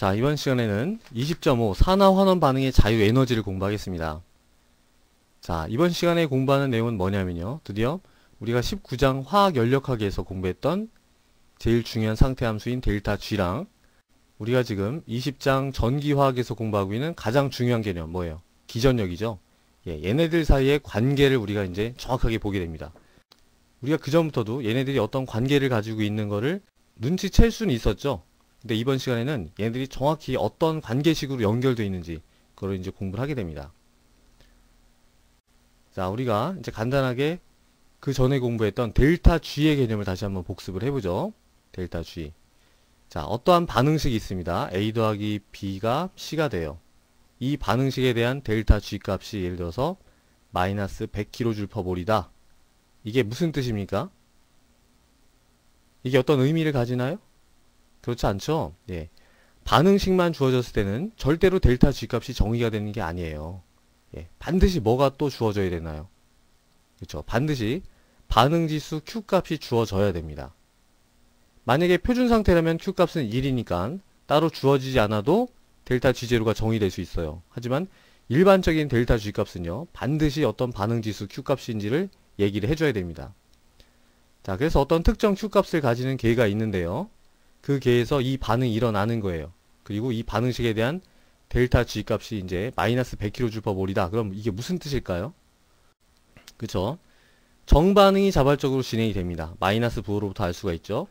자, 이번 시간에는 20.5 산화환원 반응의 자유 에너지를 공부하겠습니다. 자, 이번 시간에 공부하는 내용은 뭐냐면요. 드디어 우리가 19장 화학연력학에서 공부했던 제일 중요한 상태 함수인 델타 G랑 우리가 지금 20장 전기화학에서 공부하고 있는 가장 중요한 개념 뭐예요? 기전력이죠. 예, 얘네들 사이의 관계를 우리가 이제 정확하게 보게 됩니다. 우리가 그전부터도 얘네들이 어떤 관계를 가지고 있는 거를 눈치챌 수는 있었죠. 근데 이번 시간에는 얘네들이 정확히 어떤 관계식으로 연결되어 있는지 그걸 이제 공부를 하게 됩니다. 자, 우리가 이제 간단하게 그 전에 공부했던 델타 G의 개념을 다시 한번 복습을 해보죠. 델타 G. 자, 어떠한 반응식이 있습니다. A 더하기 B가 C가 돼요. 이 반응식에 대한 델타 G 값이 예를 들어서 마이너스 100kJ/몰이다. 이게 무슨 뜻입니까? 이게 어떤 의미를 가지나요? 그렇지 않죠? 예. 반응식만 주어졌을 때는 절대로 델타 G 값이 정의가 되는 게 아니에요. 예. 반드시 뭐가 또 주어져야 되나요? 그렇죠. 반드시 반응지수 Q 값이 주어져야 됩니다. 만약에 표준 상태라면 Q 값은 1이니까 따로 주어지지 않아도 델타 G0가 정의될 수 있어요. 하지만 일반적인 델타 G 값은요, 반드시 어떤 반응지수 Q 값인지를 얘기를 해줘야 됩니다. 자, 그래서 어떤 특정 Q 값을 가지는 계가 있는데요. 그 계에서 이 반응이 일어나는 거예요. 그리고 이 반응식에 대한 델타 G 값이 이제 마이너스 100kJ/몰이다. 그럼 이게 무슨 뜻일까요? 그쵸? 정반응이 자발적으로 진행이 됩니다. 마이너스 부호로부터 알 수가 있죠.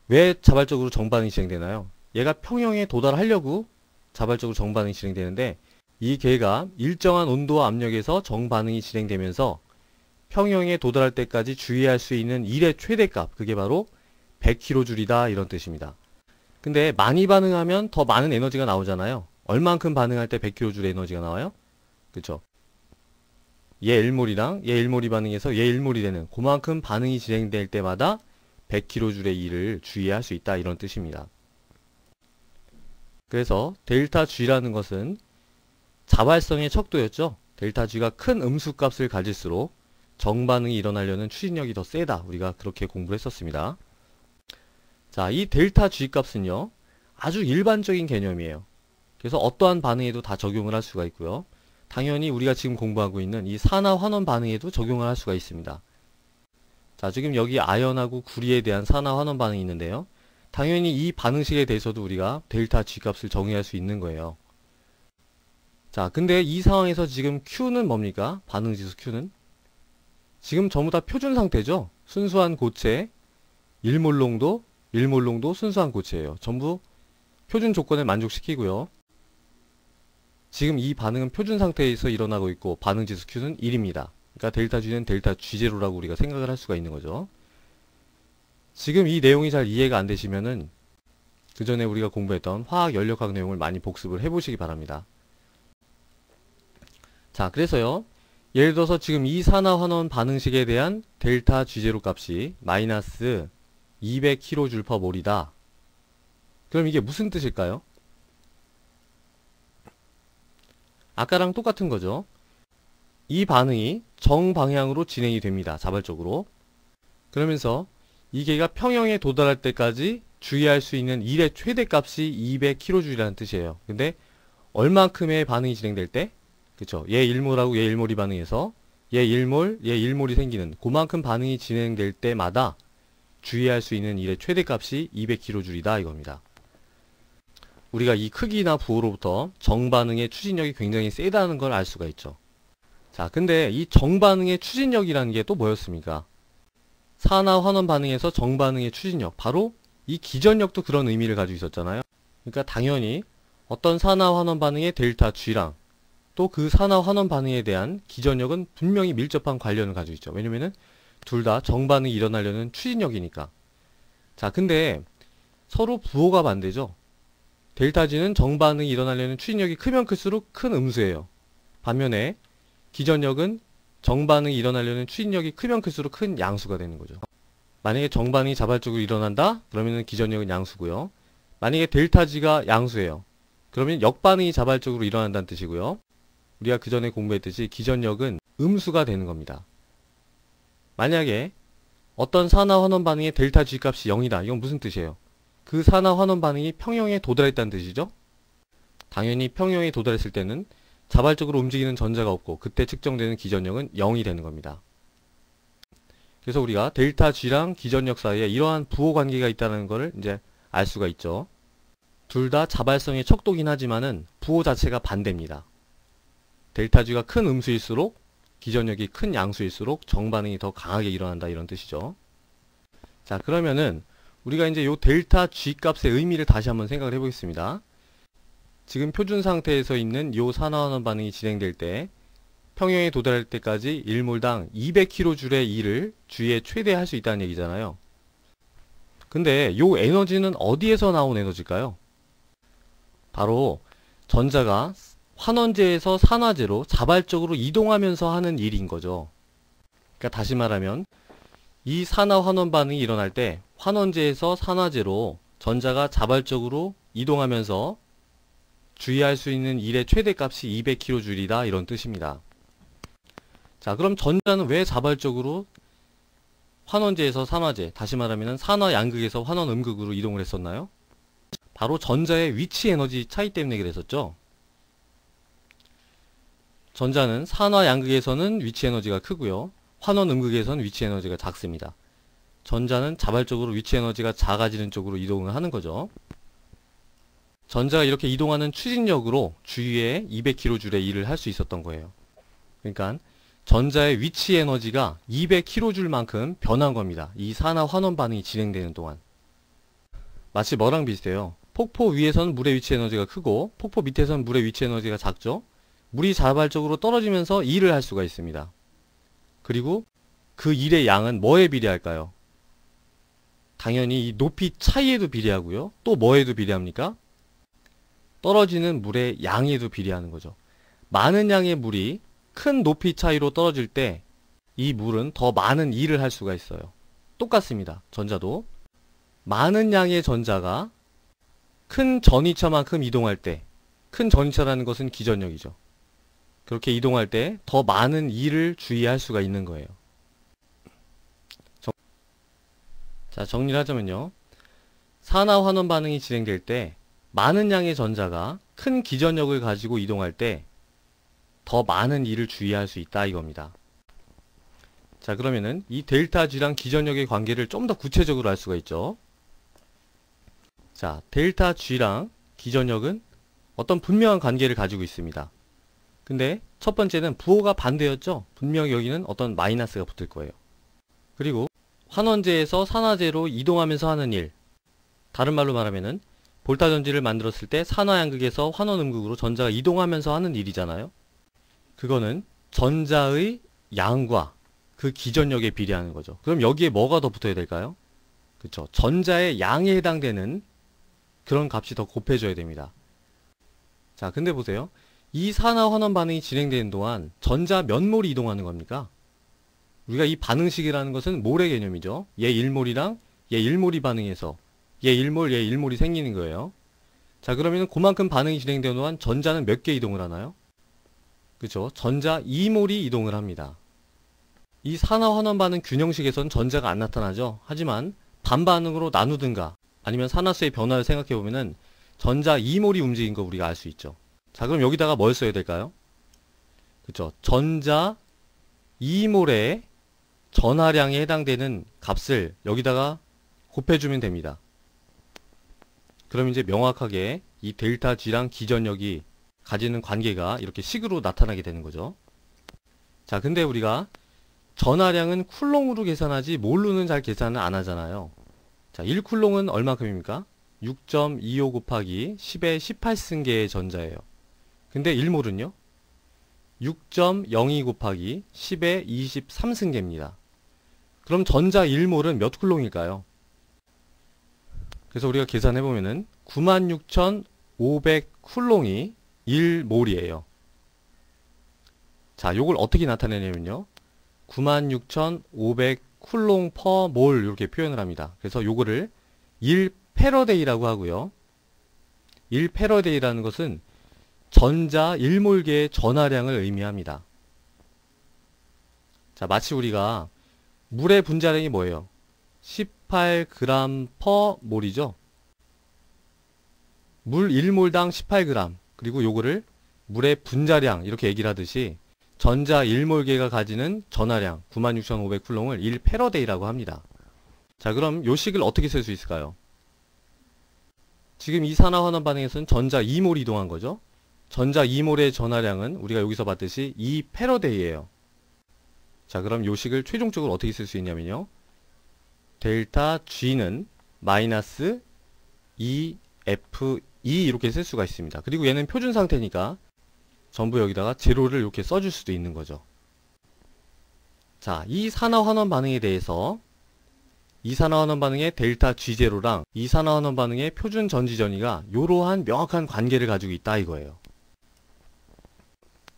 왜 자발적으로 정반응이 진행되나요? 얘가 평형에 도달하려고 자발적으로 정반응이 진행되는데 이 계가 일정한 온도와 압력에서 정반응이 진행되면서 평형에 도달할 때까지 주의할 수 있는 1의 최대값, 그게 바로 100kJ이다 이런 뜻입니다. 근데 많이 반응하면 더 많은 에너지가 나오잖아요. 얼만큼 반응할 때 100kJ 에너지가 나와요? 그쵸? 얘 1몰이랑 얘 1몰이 반응해서 얘 1몰이 되는 그만큼 반응이 진행될 때마다 100kJ의 1을 주의할 수 있다 이런 뜻입니다. 그래서 델타 G라는 것은 자발성의 척도였죠. 델타 G가 큰 음수값을 가질수록 정반응이 일어나려는 추진력이 더 세다. 우리가 그렇게 공부를 했었습니다. 자, 이 델타 G 값은요, 아주 일반적인 개념이에요. 그래서 어떠한 반응에도 다 적용을 할 수가 있고요. 당연히 우리가 지금 공부하고 있는 이 산화환원 반응에도 적용을 할 수가 있습니다. 자, 지금 여기 아연하고 구리에 대한 산화환원 반응이 있는데요. 당연히 이 반응식에 대해서도 우리가 델타 G 값을 정의할 수 있는 거예요. 자, 근데 이 상황에서 지금 Q는 뭡니까? 반응지수 Q는? 지금 전부 다 표준 상태죠? 순수한 고체, 1몰 농도 순수한 고체예요. 전부 표준 조건을 만족시키고요. 지금 이 반응은 표준 상태에서 일어나고 있고 반응지수 Q는 1입니다. 그러니까 델타 G는 델타 G0라고 우리가 생각을 할 수가 있는 거죠. 지금 이 내용이 잘 이해가 안 되시면은 그 전에 우리가 공부했던 화학연력학 내용을 많이 복습을 해보시기 바랍니다. 자, 그래서요. 예를 들어서 지금 이 산화환원 반응식에 대한 델타 G0 값이 마이너스 200kJ/몰이다. 그럼 이게 무슨 뜻일까요? 아까랑 똑같은 거죠. 이 반응이 정방향으로 진행이 됩니다. 자발적으로. 그러면서 이 계가 평형에 도달할 때까지 주의할 수 있는 1의 최대값이 200kJ라는 뜻이에요. 근데 얼만큼의 반응이 진행될 때? 그쵸? 얘 1몰하고 얘 1몰이 반응해서 얘 1몰, 얘 1몰이 생기는 그만큼 반응이 진행될 때마다 주의할 수 있는 1의 최대값이 200kJ이다 이겁니다. 우리가 이 크기나 부호로부터 정반응의 추진력이 굉장히 세다는 걸 알 수가 있죠. 자, 근데 이 정반응의 추진력이라는 게 또 뭐였습니까? 산화환원 반응에서 정반응의 추진력, 바로 이 기전력도 그런 의미를 가지고 있었잖아요. 그러니까 당연히 어떤 산화환원 반응의 델타 G랑 또 그 산화환원 반응에 대한 기전력은 분명히 밀접한 관련을 가지고 있죠. 왜냐면은 둘 다 정반응이 일어나려는 추진력이니까. 자, 근데 서로 부호가 반대죠. 델타 G는 정반응이 일어나려는 추진력이 크면 클수록 큰 음수예요. 반면에 기전력은 정반응이 일어나려는 추진력이 크면 클수록 큰 양수가 되는 거죠. 만약에 정반응이 자발적으로 일어난다? 그러면 기전력은 양수고요. 만약에 델타 G가 양수예요. 그러면 역반응이 자발적으로 일어난다는 뜻이고요. 우리가 그 전에 공부했듯이 기전력은 음수가 되는 겁니다. 만약에 어떤 산화환원 반응의 델타 G 값이 0이다. 이건 무슨 뜻이에요? 그 산화 환원 반응이 평형에 도달했다는 뜻이죠. 당연히 평형에 도달했을 때는 자발적으로 움직이는 전자가 없고 그때 측정되는 기전력은 0이 되는 겁니다. 그래서 우리가 델타 G랑 기전력 사이에 이러한 부호 관계가 있다는 것을 이제 알 수가 있죠. 둘 다 자발성의 척도긴 하지만은 부호 자체가 반대입니다. 델타 G가 큰 음수일수록 기전력이 큰 양수일수록 정반응이 더 강하게 일어난다 이런 뜻이죠. 자, 그러면은 우리가 이제 요 델타 G 값의 의미를 다시 한번 생각을 해보겠습니다. 지금 표준 상태에서 있는 요 산화환원 반응이 진행될 때 평형에 도달할 때까지 1몰당 200kJ의 E를 주위에 최대할 수 있다는 얘기잖아요. 근데 요 에너지는 어디에서 나온 에너지일까요? 바로 전자가 환원제에서 산화제로 자발적으로 이동하면서 하는 일인 거죠. 그러니까 다시 말하면 이 산화 환원 반응이 일어날 때 환원제에서 산화제로 전자가 자발적으로 이동하면서 주의할 수 있는 일의 최대값이 200kJ이다 이런 뜻입니다. 자, 그럼 전자는 왜 자발적으로 환원제에서 산화제, 다시 말하면 산화 양극에서 환원 음극으로 이동을 했었나요? 바로 전자의 위치 에너지 차이 때문에 그랬었죠. 전자는 산화 양극에서는 위치 에너지가 크고요. 환원 음극에서는 위치 에너지가 작습니다. 전자는 자발적으로 위치 에너지가 작아지는 쪽으로 이동을 하는 거죠. 전자가 이렇게 이동하는 추진력으로 주위에 200kJ의 일을 할 수 있었던 거예요. 그러니까 전자의 위치 에너지가 200kJ만큼 변한 겁니다. 이 산화 환원 반응이 진행되는 동안. 마치 뭐랑 비슷해요. 폭포 위에서는 물의 위치 에너지가 크고 폭포 밑에서는 물의 위치 에너지가 작죠. 물이 자발적으로 떨어지면서 일을 할 수가 있습니다. 그리고 그 일의 양은 뭐에 비례할까요? 당연히 이 높이 차이에도 비례하고요. 또 뭐에도 비례합니까? 떨어지는 물의 양에도 비례하는 거죠. 많은 양의 물이 큰 높이 차이로 떨어질 때 이 물은 더 많은 일을 할 수가 있어요. 똑같습니다. 전자도 많은 양의 전자가 큰 전위차만큼 이동할 때, 큰 전위차라는 것은 기전력이죠. 그렇게 이동할 때 더 많은 일을 주의할 수가 있는 거예요. 자, 정리를 하자면요. 산화 환원 반응이 진행될 때 많은 양의 전자가 큰 기전력을 가지고 이동할 때 더 많은 일을 주의할 수 있다 이겁니다. 자, 그러면은 이 델타 G랑 기전력의 관계를 좀 더 구체적으로 알 수가 있죠. 자, 델타 G랑 기전력은 어떤 분명한 관계를 가지고 있습니다. 근데 첫 번째는 부호가 반대였죠. 분명히 여기는 어떤 마이너스가 붙을 거예요. 그리고 환원제에서 산화제로 이동하면서 하는 일, 다른 말로 말하면은 볼타전지를 만들었을 때 산화양극에서 환원음극으로 전자가 이동하면서 하는 일이잖아요. 그거는 전자의 양과 그 기전력에 비례하는 거죠. 그럼 여기에 뭐가 더 붙어야 될까요? 그쵸. 전자의 양에 해당되는 그런 값이 더 곱해져야 됩니다. 자, 근데 보세요. 이 산화 환원 반응이 진행되는 동안 전자 몇 몰이 이동하는 겁니까? 우리가 이 반응식이라는 것은 몰의 개념이죠. 얘 1몰이랑 얘 1몰이 반응해서 얘 1몰, 얘 1몰이 생기는 거예요. 자, 그러면 그만큼 반응이 진행되는 동안 전자는 몇 개 이동을 하나요? 그쵸? 전자 2몰이 이동을 합니다. 이 산화 환원 반응 균형식에서는 전자가 안 나타나죠. 하지만 반반응으로 나누든가 아니면 산화수의 변화를 생각해보면은 전자 2몰이 움직인 거 우리가 알 수 있죠. 자, 그럼 여기다가 뭘 써야 될까요? 그쵸? 전자 2몰의 전하량에 해당되는 값을 여기다가 곱해주면 됩니다. 그럼 이제 명확하게 이 델타 G랑 기전력이 가지는 관계가 이렇게 식으로 나타나게 되는 거죠. 자, 근데 우리가 전하량은 쿨롱으로 계산하지 몰로는 잘 계산을 안 하잖아요. 자, 1쿨롱은 얼마큼입니까? 6.25 곱하기 10의 18승계의 전자예요. 근데 1몰은요? 6.02 곱하기 10의 23승계입니다. 그럼 전자 1몰은 몇 쿨롱일까요? 그래서 우리가 계산해보면은 96,500 쿨롱이 1몰이에요. 자, 요걸 어떻게 나타내냐면요. 96,500 쿨롱 퍼 몰 이렇게 표현을 합니다. 그래서 요거를 1패러데이라고 하고요. 1패러데이라는 것은 전자 1몰계의 전하량을 의미합니다. 자, 마치 우리가 물의 분자량이 뭐예요? 18g 퍼 몰이죠. 물 1몰당 18g, 그리고 요거를 물의 분자량 이렇게 얘기를 하듯이 전자 1몰계가 가지는 전하량 96,500쿨롱을 1패러데이라고 합니다. 자, 그럼 요 식을 어떻게 쓸 수 있을까요? 지금 이 산화환원 반응에서는 전자 2몰 이동한 거죠. 전자 2몰의 전하량은 우리가 여기서 봤듯이 2패러데이예요. 자, 그럼 요 식을 최종적으로 어떻게 쓸 수 있냐면요. 델타 G는 마이너스 2F2 이렇게 쓸 수가 있습니다. 그리고 얘는 표준 상태니까 전부 여기다가 제로를 이렇게 써줄 수도 있는 거죠. 자, 이 산화환원 반응에 대해서 이산화환원 반응의 델타 G0랑 이산화환원 반응의 표준 전지전이가 이러한 명확한 관계를 가지고 있다 이거예요.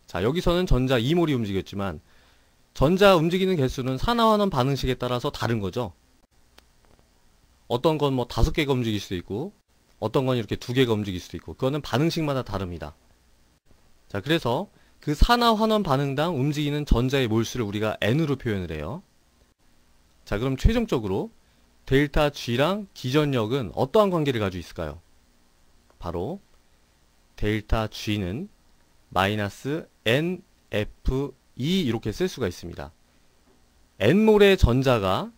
자, 여기서는 전자 2몰이 움직였지만 전자 움직이는 개수는 산화환원 반응식에 따라서 다른 거죠. 어떤 건 뭐 5개가 움직일 수도 있고 어떤 건 이렇게 2개가 움직일 수도 있고 그거는 반응식마다 다릅니다. 자, 그래서 그 산화환원 반응당 움직이는 전자의 몰수를 우리가 N으로 표현을 해요. 자, 그럼 최종적으로 델타 G랑 기전력은 어떠한 관계를 가지고 있을까요? 바로 델타 G는 마이너스 NF2 이렇게 쓸 수가 있습니다. N몰의 전자가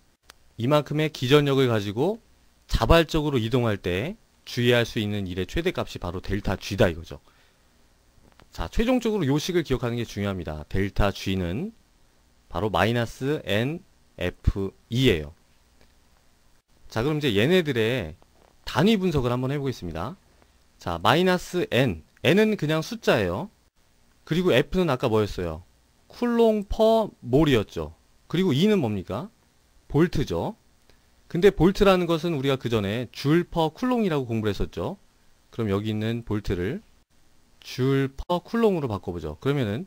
이만큼의 기전력을 가지고 자발적으로 이동할 때 주의할 수 있는 일의 최대값이 바로 델타 G다 이거죠. 자, 최종적으로 요 식을 기억하는 게 중요합니다. 델타 G는 바로 마이너스 NF2예요. 자, 그럼 이제 얘네들의 단위 분석을 한번 해보겠습니다. 자, 마이너스 N, N은 그냥 숫자예요. 그리고 F는 아까 뭐였어요? 쿨롱 퍼 몰이었죠. 그리고 E는 뭡니까? 볼트죠. 근데 볼트라는 것은 우리가 그 전에 줄 퍼 쿨롱이라고 공부를 했었죠. 그럼 여기 있는 볼트를 줄 퍼 쿨롱으로 바꿔보죠. 그러면은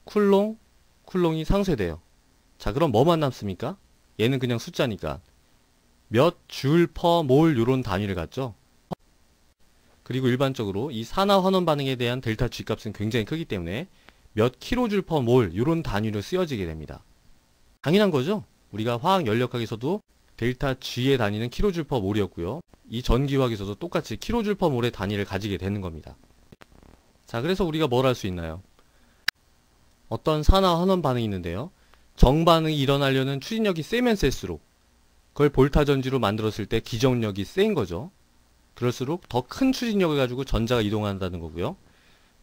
쿨롱, 쿨롱이 상쇄돼요. 자, 그럼 뭐만 남습니까? 얘는 그냥 숫자니까 몇 줄 퍼 몰 요런 단위를 갖죠. 그리고 일반적으로 이 산화환원 반응에 대한 델타 G 값은 굉장히 크기 때문에 몇 킬로줄 퍼 몰 요런 단위로 쓰여지게 됩니다. 당연한 거죠. 우리가 화학 연력학에서도 델타 G의 단위는 킬로줄 퍼 몰이었고요. 이 전기화학에서도 똑같이 킬로줄 퍼 몰의 단위를 가지게 되는 겁니다. 자, 그래서 우리가 뭘 할 수 있나요? 어떤 산화환원 반응이 있는데요. 정반응이 일어나려는 추진력이 세면 셀수록 그걸 볼타 전지로 만들었을 때 기정력이 센 거죠. 그럴수록 더 큰 추진력을 가지고 전자가 이동한다는 거고요.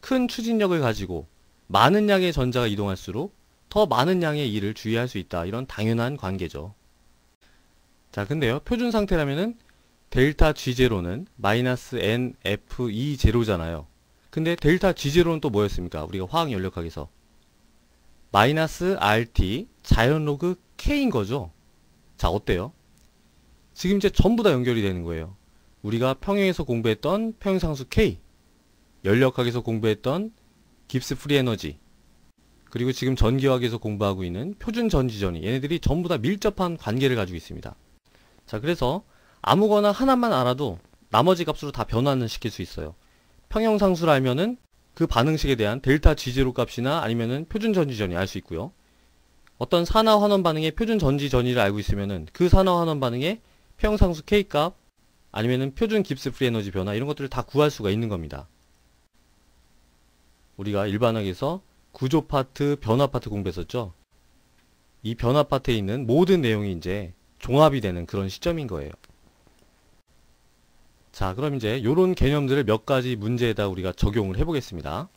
큰 추진력을 가지고 많은 양의 전자가 이동할수록 더 많은 양의 일을 주의할 수 있다. 이런 당연한 관계죠. 자, 근데요. 표준 상태라면은 델타 G0는 마이너스 NF2제로잖아요. 근데 델타 G0는 또 뭐였습니까? 우리가 화학 연력학에서 마이너스 RT 자연 로그 K인 거죠. 자, 어때요? 지금 이제 전부 다 연결이 되는 거예요. 우리가 평형에서 공부했던 평형상수 K, 연력학에서 공부했던 깁스 프리 에너지, 그리고 지금 전기화학에서 공부하고 있는 표준 전지전이 얘네들이 전부 다 밀접한 관계를 가지고 있습니다. 자, 그래서 아무거나 하나만 알아도 나머지 값으로 다 변환을 시킬 수 있어요. 평형상수를 알면은 그 반응식에 대한 델타 G0 값이나 아니면은 표준 전지전이 알 수 있고요. 어떤 산화환원 반응의 표준 전지전이를 알고 있으면은 그 산화환원 반응의 평형상수 K 값 아니면은 표준 깁스 프리 에너지 변화 이런 것들을 다 구할 수가 있는 겁니다. 우리가 일반학에서 구조 파트, 변화 파트 공부했었죠. 이 변화 파트에 있는 모든 내용이 이제 종합이 되는 그런 시점인 거예요. 자, 그럼 이제 요런 개념들을 몇 가지 문제에다 우리가 적용을 해보겠습니다.